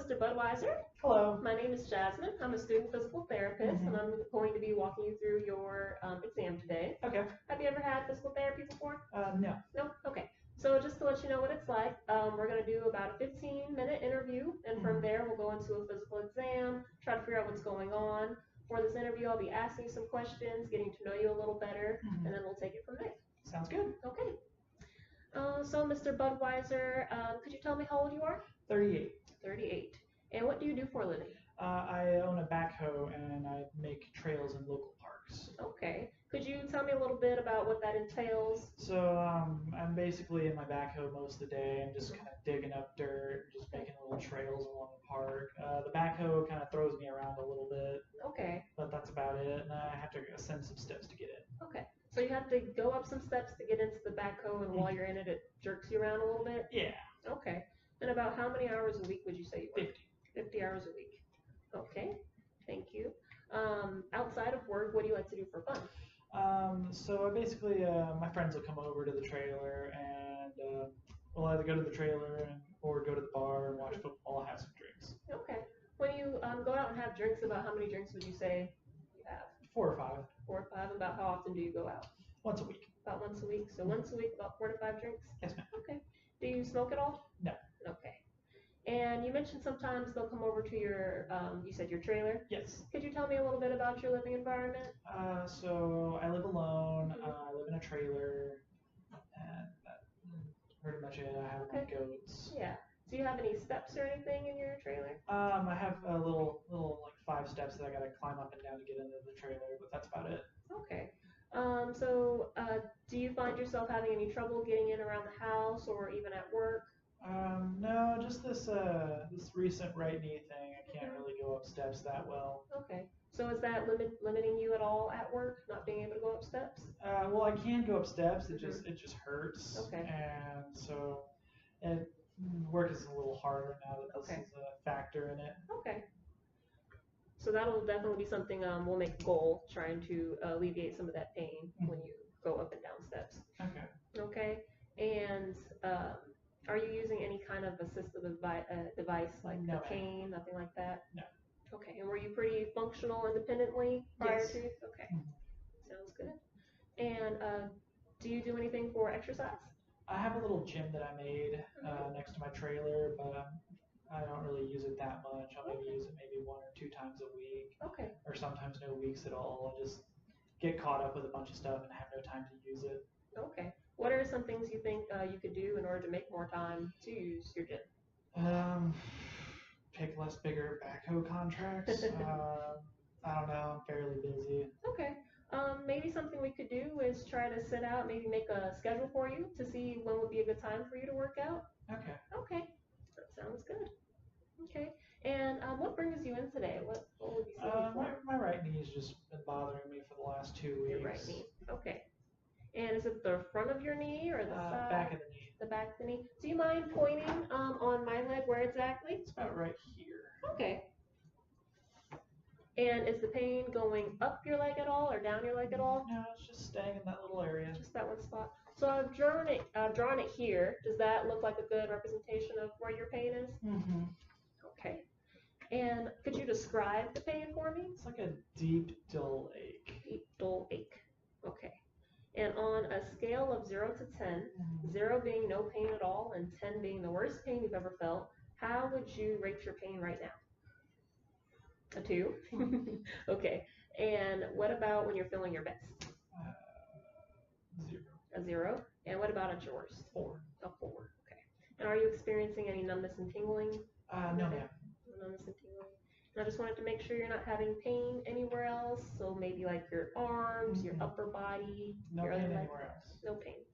Mr. Budweiser. Hello. My name is Jasmine. I'm a student physical therapist, and I'm going to be walking you through your exam today. Okay. Have you ever had physical therapy before? No. No? Okay. So just to let you know what it's like, we're going to do about a 15-minute interview, and from there we'll go into a physical exam, try to figure out what's going on. For this interview, I'll be asking you some questions, getting to know you a little better, and then we'll take it from there. Sounds good. Okay. So Mr. Budweiser, could you tell me how old you are? 38. 38. And what do you do for a living? I own a backhoe and I make trails in local parks. Okay. Could you tell me a little bit about what that entails? So I'm basically in my backhoe most of the day and just kind of digging up dirt, just making little trails along the park. The backhoe kind of throws me around a little bit. Okay. But that's about it. And I have to ascend some steps to get in. Okay. So you have to go up some steps to get into the backhoe, and while you're in it, it jerks you around a little bit? Yeah. Okay. And about how many hours a week would you say you work? 50. 50 hours a week. Okay. Thank you. Outside of work, what do you like to do for fun? So basically, my friends will come over to the trailer and we'll either go to the trailer or go to the bar and watch football, have some drinks. Okay. When you go out and have drinks, about how many drinks would you say you have? 4 or 5. 4 or 5. About how often do you go out? Once a week. About once a week. So once a week, about 4 to 5 drinks? Yes, ma'am. Okay. Do you smoke at all? No. Okay. And you mentioned sometimes they'll come over to your, you said your trailer? Yes. Could you tell me a little bit about your living environment? So I live alone. I live in a trailer, and that's pretty much it. I have my goats. Yeah. Do you have any steps or anything in your trailer? I have a little like 5 steps that I gotta climb up and down to get into the trailer, but that's about it. Okay. So do you find yourself having any trouble getting in around the house or even at work? No, just this recent right knee thing. I can't really go up steps that well. Okay. So is that limiting you at all at work, not being able to go up steps? Well, I can go up steps. It just hurts. Okay. And so, work is a little harder now that this is a factor in it. Okay. So that'll definitely be something we'll make a goal, trying to alleviate some of that pain when you go up and down steps. Okay. Okay. And are you using any kind of assistive device like No, a cane, nothing like that? No. Okay. And were you pretty functional independently prior Yes. to? Okay. Sounds good. And do you do anything for exercise? I have a little gym that I made next to my trailer, but I don't really use it that much. I'll maybe use it maybe 1 or 2 times a week. Okay. Or sometimes no weeks at all. I'll just get caught up with a bunch of stuff and have no time to use it. Okay. What are some things you think you could do in order to make more time to use your gym? Pick less bigger backhoe contracts. I don't know. I'm fairly busy. Okay. Maybe something we could do is try to sit out, maybe make a schedule for you to see when would be a good time for you to work out. Okay. Okay. That sounds good. Okay. And what brings you in today? What would you say? My right knee's just been bothering me for the last 2 weeks. Your right knee. Okay. And is it the front of your knee or the side? Back of the knee. The back of the knee. Do you mind pointing on my leg where exactly? It's about right here. Okay. And is the pain going up your leg at all or down your leg at all? No, it's just staying in that little area. Just that one spot. So I've drawn it here. Does that look like a good representation of where your pain is? Mm-hmm. Okay. And could you describe the pain for me? It's like a deep, dull ache. Deep, dull ache. Okay. And on a scale of 0 to 10, 0 being no pain at all and 10 being the worst pain you've ever felt, how would you rate your pain right now? A 2? Okay. And what about when you're feeling your best? 0. A 0. And what about at your worst? 4. A 4. Okay. And are you experiencing any numbness and tingling? No, ma'am. Numbness and tingling. And I just wanted to make sure you're not having pain anywhere else. So maybe like your arms, your upper body, No your pain other leg. anywhere else. No pain.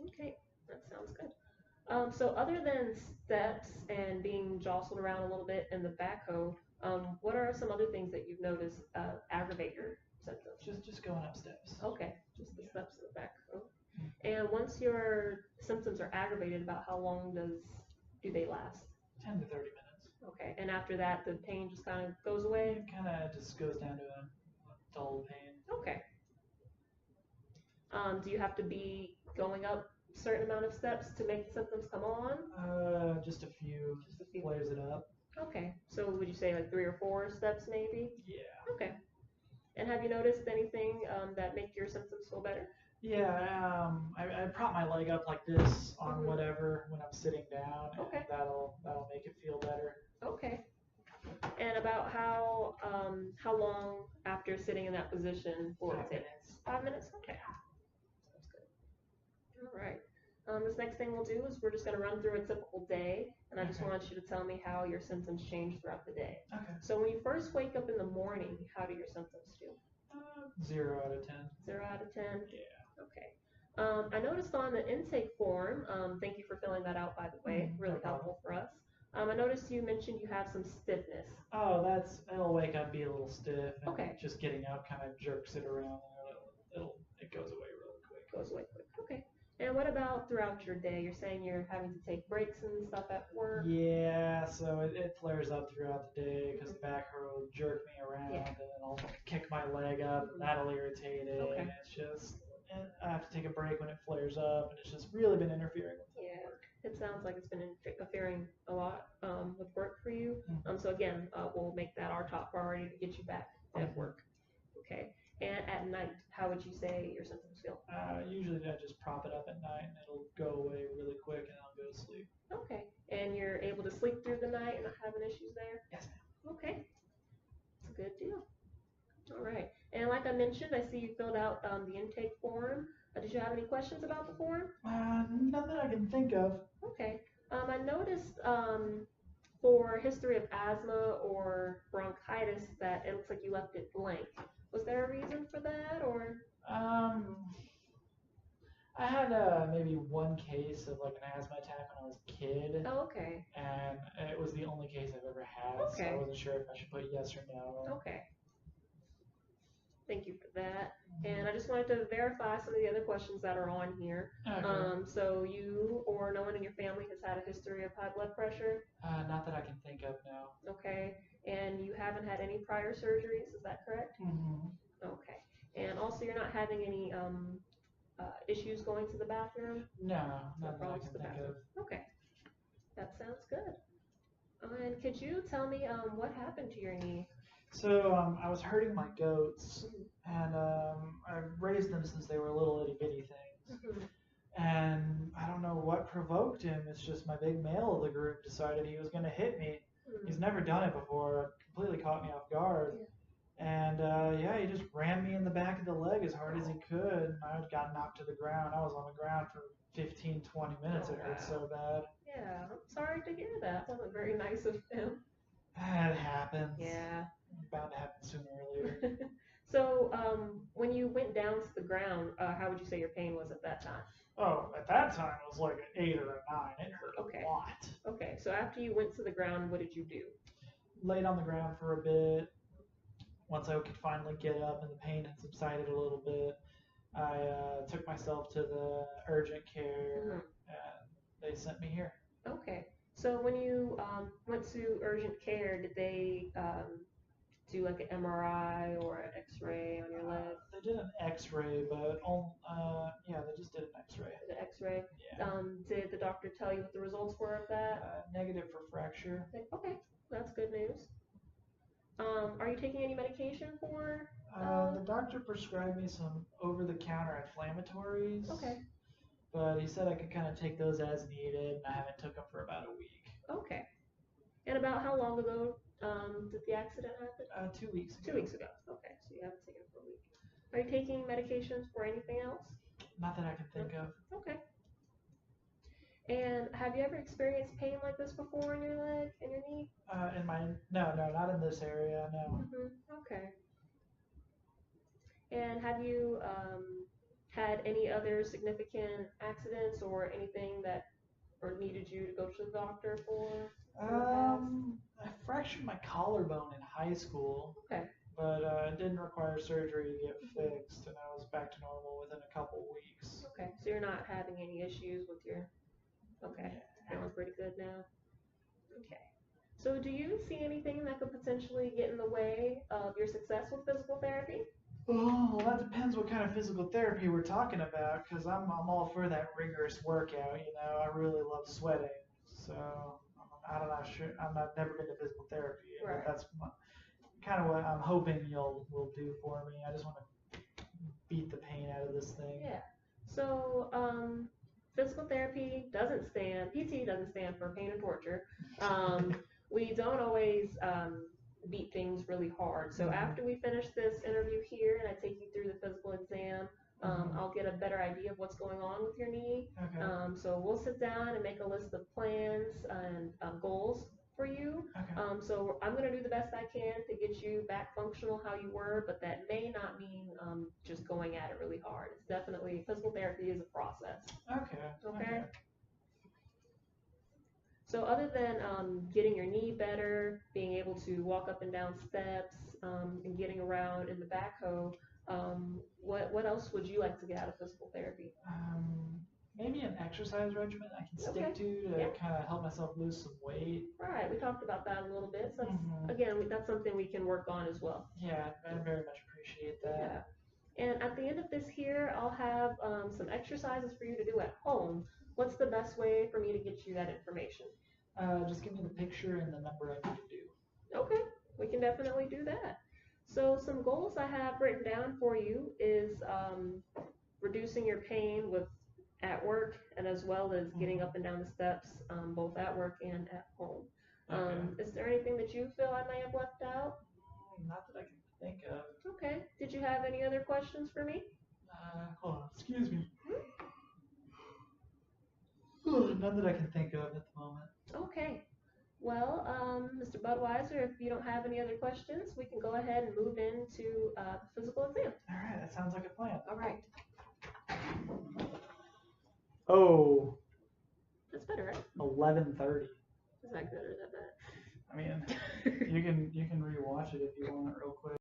Okay. That sounds good. So other than steps and being jostled around a little bit in the backhoe, what are some other things that you've noticed aggravate your symptoms? Just going up steps. Okay, just the steps in the backhoe. And once your symptoms are aggravated, about how long do they last? 10 to 30 minutes. Okay, and after that, the pain just kind of goes away? It kind of just goes down to a dull pain. Okay. Do you have to be going up a certain amount of steps to make the symptoms come on? Just a few. Just flares it up. Okay. say like 3 or 4 steps maybe? Yeah. Okay. And have you noticed anything that make your symptoms feel better? Yeah, I prop my leg up like this on Mhm. whatever when I'm sitting down, and Okay. that'll make it feel better. Okay. And about how long after sitting in that position will it 5 take? minutes. 5 minutes? Okay. Sounds good. All right. This next thing we'll do is we're just going to run through a typical day, and I just Okay. want you to tell me how your symptoms change throughout the day. Okay. So when you first wake up in the morning, how do your symptoms feel? 0 out of 10. 0 out of 10? Yeah. Okay. I noticed on the intake form, thank you for filling that out, by the way, No really problem. helpful for us. I noticed you mentioned you have some stiffness. Oh, it'll wake up, be a little stiff, and Okay. just getting up kind of jerks it around, and it goes away really quick. Goes away quick. Okay. And what about throughout your day? You're saying you're having to take breaks and stuff at work? Yeah, so it flares up throughout the day because the backer will jerk me around, Yeah. and then I'll kick my leg up, and that'll irritate it. Okay. And it's just, and I have to take a break when it flares up, and it's just really been interfering with Yeah. work. It sounds like it's been interfering a lot with work for you. Mhm. So again, we'll make that our top priority to get you back at work. Okay. And at night, how would you say your symptoms feel? Usually I just prop it up at night, and it'll go away really quick, and I'll go to sleep. Okay. And you're able to sleep through the night and not having issues there? Yes, ma'am. Okay. That's a good deal. All right. And like I mentioned, I see you filled out the intake form. Did you have any questions about the form? None that I can think of. Okay. I noticed for history of asthma or bronchitis that it looks like you left it blank. Was there a reason for that, or? I had maybe one case of like an asthma attack when I was a kid. Oh, okay. And it was the only case I've ever had, so Okay. I wasn't sure if I should put yes or no. Okay. Thank you for that. And I just wanted to verify some of the other questions that are on here. Okay. So you or no one in your family has had a history of high blood pressure? Not that I can think of, no. Okay. And you haven't had any prior surgeries, is that correct? Mm-hmm. Okay. And also you're not having any issues going to the bathroom? No, not that I can think of. Okay. That sounds good. And could you tell me what happened to your knee? So I was hurting my goats, and I've raised them since they were little itty bitty things. Mm-hmm. And I don't know what provoked him. It's just my big male of the group decided he was going to hit me. Mm-hmm. He's never done it before. Completely caught me off guard. Yeah. And yeah, he just rammed me in the back of the leg as hard as he could. And I got knocked to the ground. I was on the ground for 15, 20 minutes. It hurt so bad. Yeah, I'm sorry to hear that. Wasn't very nice of him. It happens. Yeah. Bound to happen sooner or later. So, when you went down to the ground, how would you say your pain was at that time? Oh, at that time it was like an 8 or a 9. It hurt a lot. Okay, so after you went to the ground, what did you do? Laid on the ground for a bit. Once I could finally get up and the pain had subsided a little bit, I took myself to the urgent care, and they sent me here. Okay, so when you went to urgent care, did they do like an MRI or an X-ray on your leg? They did an X-ray, but yeah, they just did an X-ray. The X-ray. Yeah. Did the doctor tell you what the results were of that? Negative for fracture. Okay, that's good news. Are you taking any medication for? The doctor prescribed me some over-the-counter anti-inflammatories. Okay. But he said I could kind of take those as needed, and I haven't took them for about a week. Okay. And about how long ago did the accident happen? 2 weeks ago. 2 weeks ago. Okay, so you haven't taken it for a week. Are you taking medications for anything else? Not that I can think of. Okay. And have you ever experienced pain like this before in your leg, in your knee? No, not in this area, no. Okay. And have you had any other significant accidents or anything that or needed you to go to the doctor for? I fractured my collarbone in high school. Okay. But it didn't require surgery to get fixed, and I was back to normal within a couple weeks. Okay, so you're not having any issues with your. Okay, feeling pretty good now. Okay. So do you see anything that could potentially get in the way of your success with physical therapy? Oh, well, that depends what kind of physical therapy we're talking about, because I'm all for that rigorous workout. You know, I really love sweating, so I'm not sure. Never been to physical therapy, Right. but that's kind of what I'm hoping will do for me. I just want to beat the pain out of this thing. Yeah. So, physical therapy doesn't stand, PT doesn't stand for pain and torture. We don't always beat things really hard. So, after we finish this interview here and I take you through the physical exam, I'll get a better idea of what's going on with your knee. Okay. So, we'll sit down and make a list of plans and goals for you. Okay. So I'm going to do the best I can to get you back functional how you were, but that may not mean just going at it really hard. It's definitely, physical therapy is a process. Okay? So other than getting your knee better, being able to walk up and down steps, and getting around in the backhoe, what else would you like to get out of physical therapy? Maybe an exercise regimen I can stick Okay. to kind of help myself lose some weight. Right, we talked about that a little bit. So again, that's something we can work on as well. Yeah, I very much appreciate that. Yeah. And at the end of this here, I'll have some exercises for you to do at home. What's the best way for me to get you that information? Just give me the picture and the number I need to do. Okay, we can definitely do that. So some goals I have written down for you is reducing your pain with at work and as well as getting up and down the steps, both at work and at home. Is there anything that you feel I may have left out? Not that I can think of. Okay. Did you have any other questions for me? Hold on. Excuse me. None that I can think of at the moment. Okay. Well, Mr. Budweiser, if you don't have any other questions, we can go ahead and move into the physical exam. All right. That sounds like a plan. All right. Oh. That's better, right? 11:30. Is that good or is that bad? I mean, you can rewatch it if you want real quick.